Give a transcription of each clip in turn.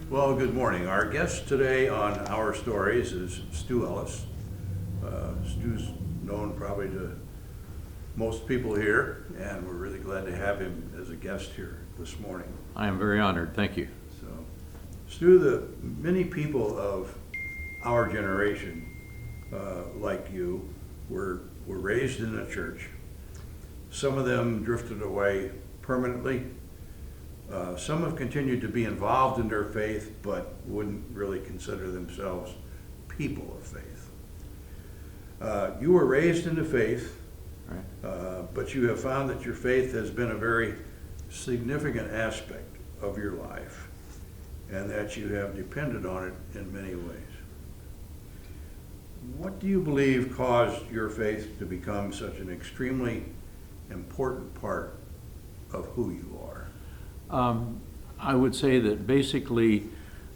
Well, good morning. Our guest today on Our Stories is Stu Ellis. Stu's known probably to most people here, and we're really glad to have him as a guest here this morning. I am very honored. Thank you. So, Stu, the many people of our generation, like you, were raised in a church. Some of them drifted away permanently. Some have continued to be involved in their faith, but wouldn't really consider themselves people of faith. You were raised in the faith, Right. but you have found that your faith has been a very significant aspect of your life, and that you have depended on it in many ways. What do you believe caused your faith to become such an extremely important part of who you are? I would say that basically,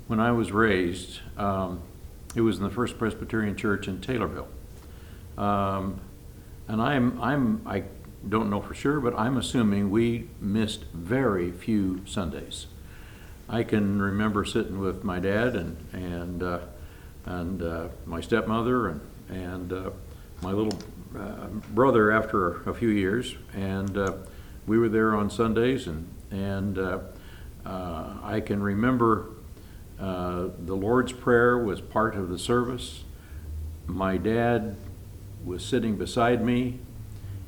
when I was raised, it was in the First Presbyterian Church in Taylorville, and I don't know for sure, but I'm assuming we missed very few Sundays. I can remember sitting with my dad and my stepmother and my little brother after a few years, and we were there on Sundays, and I can remember the Lord's Prayer was part of the service. My dad was sitting beside me.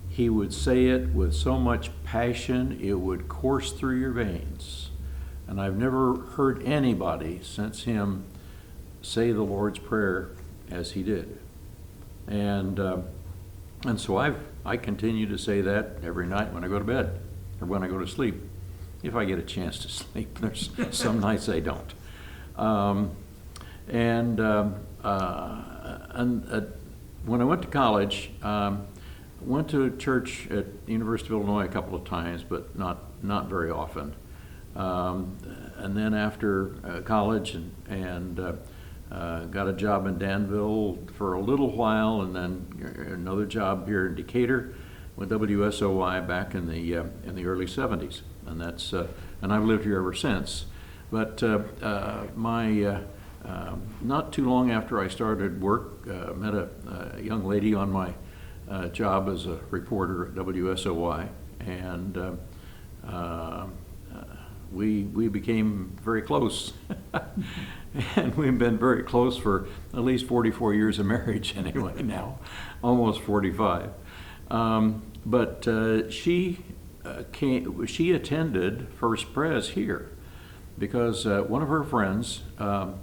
He would say it with so much passion it would course through your veins. And I've never heard anybody since him say the Lord's Prayer as he did. And so I continue to say that every night when I go to bed or when I go to sleep, if I get a chance to sleep. There's some nights I don't. When I went to college, went to church at the University of Illinois a couple of times, but not very often. And then after college and got a job in Danville for a little while, and then another job here in Decatur with WSOY back in the early 70s, and and I've lived here ever since. But not too long after I started work, met a young lady on my job as a reporter at WSOY, and we became very close. And we've been very close for at least 44 years of marriage anyway now, almost 45. But she attended First Pres here because one of her friends kind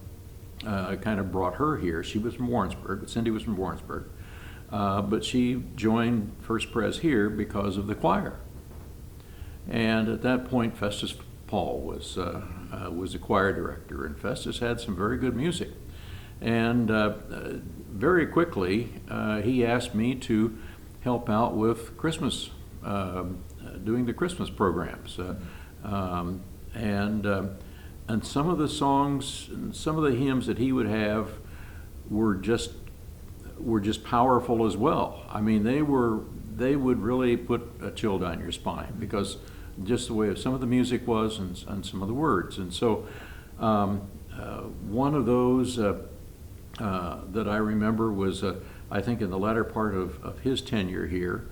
of brought her here. She was from Warrensburg, Cindy was from Warrensburg, but she joined First Pres here because of the choir. And at that point, Festus Paul was the choir director, and Festus had some very good music. And very quickly, he asked me to help out with Christmas, doing the Christmas programs, and some of the songs, some of the hymns that he would have were just powerful as well. I mean, they would really put a chill down your spine because just the way some of the music was and some of the words. And so one of those that I remember was, I think in the latter part of his tenure here,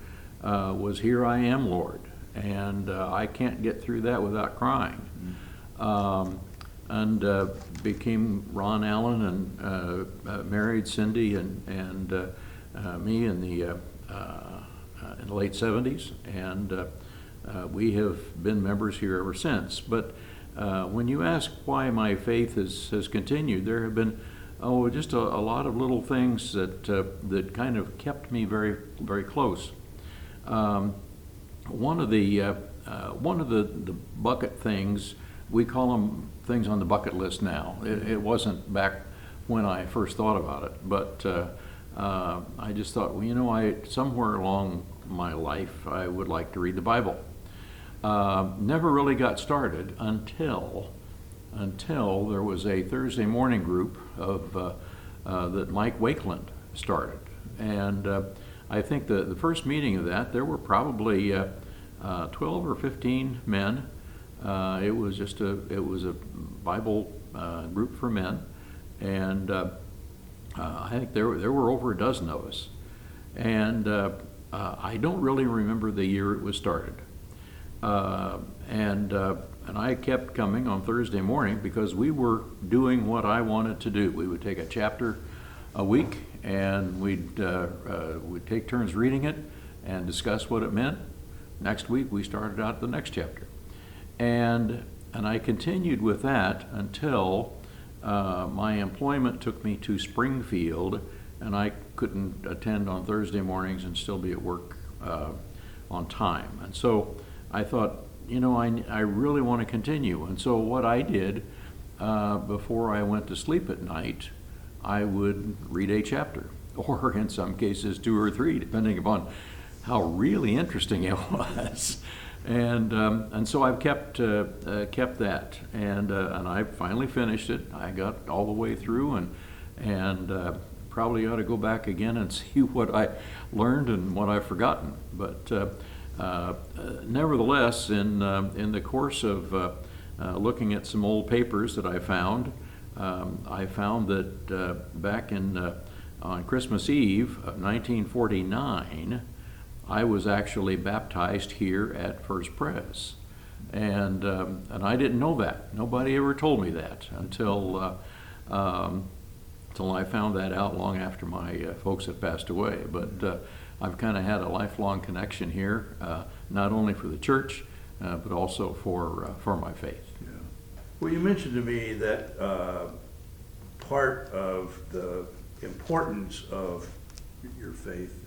was "Here I Am, Lord." And I can't get through that without crying. And became Ron Allen and married Cindy and me in the late 70s. And we have been members here ever since. But when you ask why my faith has continued, there have been just a lot of little things that kind of kept me very, very close. One of the bucket things, we call them things on the bucket list now. It wasn't back when I first thought about it, but I just thought, well, somewhere along my life I would like to read the Bible. Never really got started until there was a Thursday morning group that Mike Wakeland started, and I think the first meeting of that, there were probably 12 or 15 men It was a Bible group for men, and I think there were over a dozen of us. And I don't really remember the year it was started. And I kept coming on Thursday morning because we were doing what I wanted to do. We would take a chapter a week, and we'd take turns reading it and discuss what it meant. Next week, we started out the next chapter. And I continued with that until my employment took me to Springfield, and I couldn't attend on Thursday mornings and still be at work on time. And so I thought, I really want to continue. And so what I did before I went to sleep at night, I would read a chapter, or in some cases 2 or 3, depending upon how really interesting it was. And so I've kept that, and I finally finished it. I got all the way through, and probably ought to go back again and see what I learned and what I've forgotten. But nevertheless, in the course of looking at some old papers that I found that back on Christmas Eve of 1949, I was actually baptized here at First Pres, and I didn't know that. Nobody ever told me that until I found that out long after my folks had passed away. But I've kind of had a lifelong connection here, not only for the church, but also for my faith. Yeah. Well, you mentioned to me that part of the importance of your faith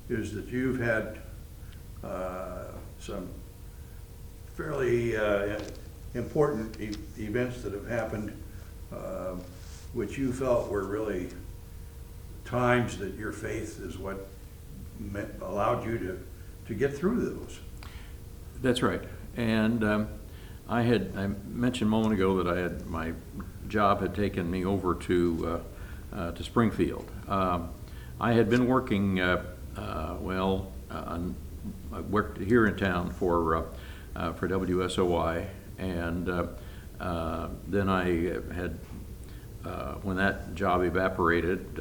is that you've had some fairly important events that have happened, which you felt were really times that your faith is what allowed you to get through those. That's right. And I mentioned a moment ago that my job had taken me over to Springfield. I had been working. I worked here in town for WSOY, and then I had, when that job evaporated,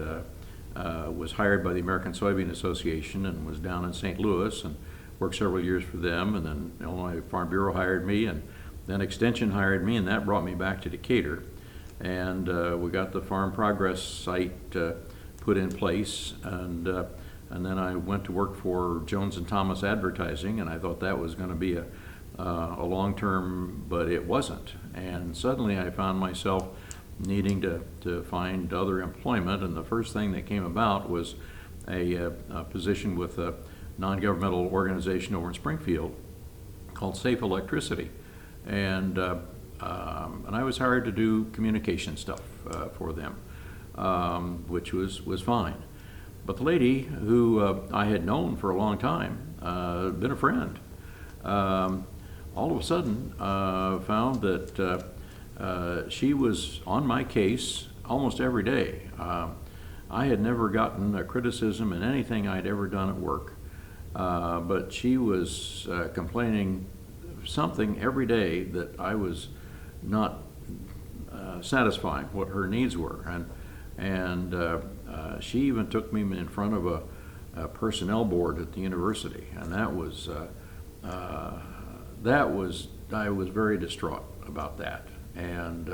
was hired by the American Soybean Association and was down in St. Louis and worked several years for them, and then Illinois Farm Bureau hired me, and then Extension hired me, and that brought me back to Decatur. And we got the Farm Progress site put in place, and then I went to work for Jones and Thomas Advertising, and I thought that was going to be a long-term, but it wasn't. And suddenly I found myself needing to find other employment, and the first thing that came about was a position with a non-governmental organization over in Springfield called Safe Electricity, and I was hired to do communication stuff for them, which was fine. But the lady who I had known for a long time, been a friend, all of a sudden found that she was on my case almost every day. I had never gotten a criticism in anything I'd ever done at work, but she was complaining something every day that I was not satisfying what her needs were, and she even took me in front of a personnel board at the university, and I was very distraught about that, and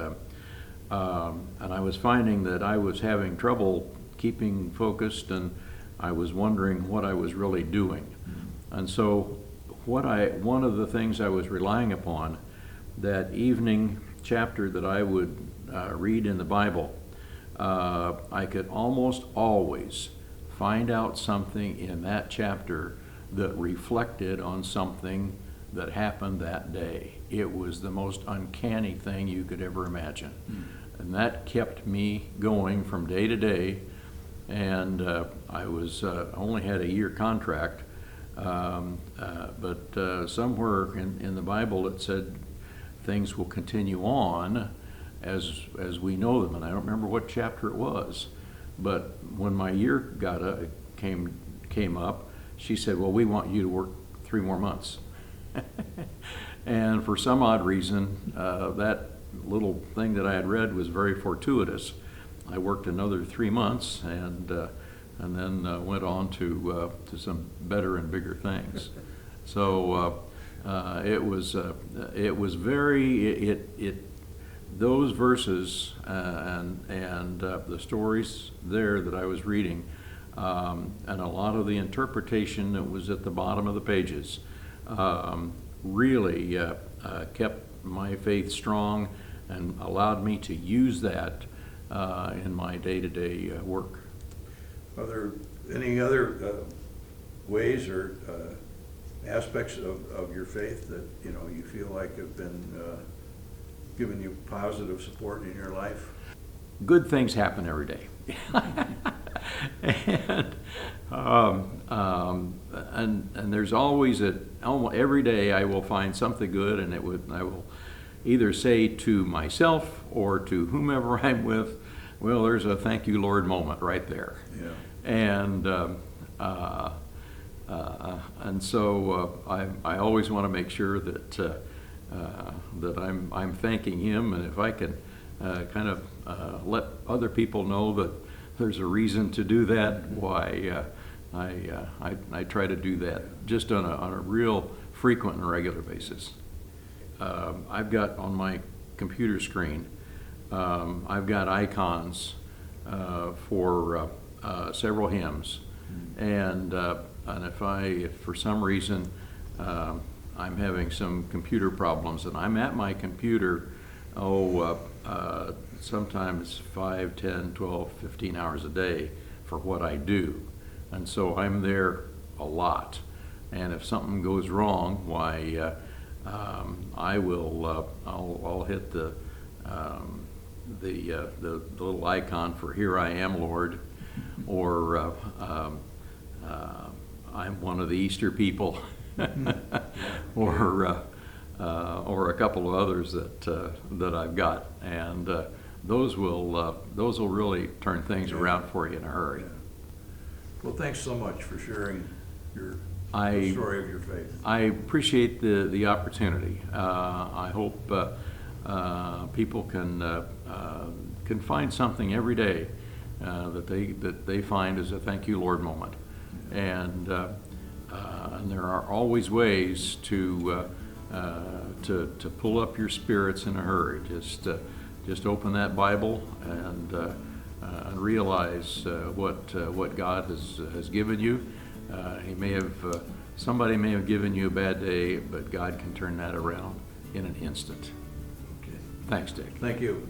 I was finding that I was having trouble keeping focused, and I was wondering what I was really doing. And so one of the things I was relying upon, that evening chapter that I would read in the Bible, I could almost always find out something in that chapter that reflected on something that happened that day. It was the most uncanny thing you could ever imagine. And that kept me going from day to day. And I was only had a year contract, but somewhere in the Bible it said things will continue on as we know them. And I don't remember what chapter it was, but when my year came up, she said, "Well, we want you to work 3 more months." And for some odd reason, that little thing that I had read was very fortuitous. I worked another 3 months and then went on to some better and bigger things. So it was very those verses and the stories there that I was reading, and a lot of the interpretation that was at the bottom of the pages really kept my faith strong and allowed me to use that in my day-to-day work. Are there any other ways or aspects of your faith that you feel like have been giving you positive support in your life? Good things happen every day. And there's always every day I will find something good, and I will either say to myself or to whomever I'm with, well, there's a thank you Lord moment right there. Yeah. And so I always want to make sure that I'm thanking Him, and if I can kind of let other people know that there's a reason to do that, why I try to do that just on a real frequent and regular basis. I've got on my computer screen, I've got icons for several hymns, and if for some reason I'm having some computer problems and I'm at my computer, sometimes 5, 10, 12, 15 hours a day for what I do, and so I'm there a lot. And if something goes wrong, why I'll hit the little icon for "Here I am, Lord," or I'm one of the Easter people, or a couple of others that I've got, and those will really turn things around for you in a hurry. Yeah. Well, thanks so much for sharing the story of your faith. I appreciate the opportunity. I hope people can find something every day that they find as a thank you Lord moment, and there are always ways to pull up your spirits in a hurry. Just open that Bible and realize what God has given you. Somebody may have given you a bad day, but God can turn that around in an instant. Okay. Thanks, Dick. Thank you.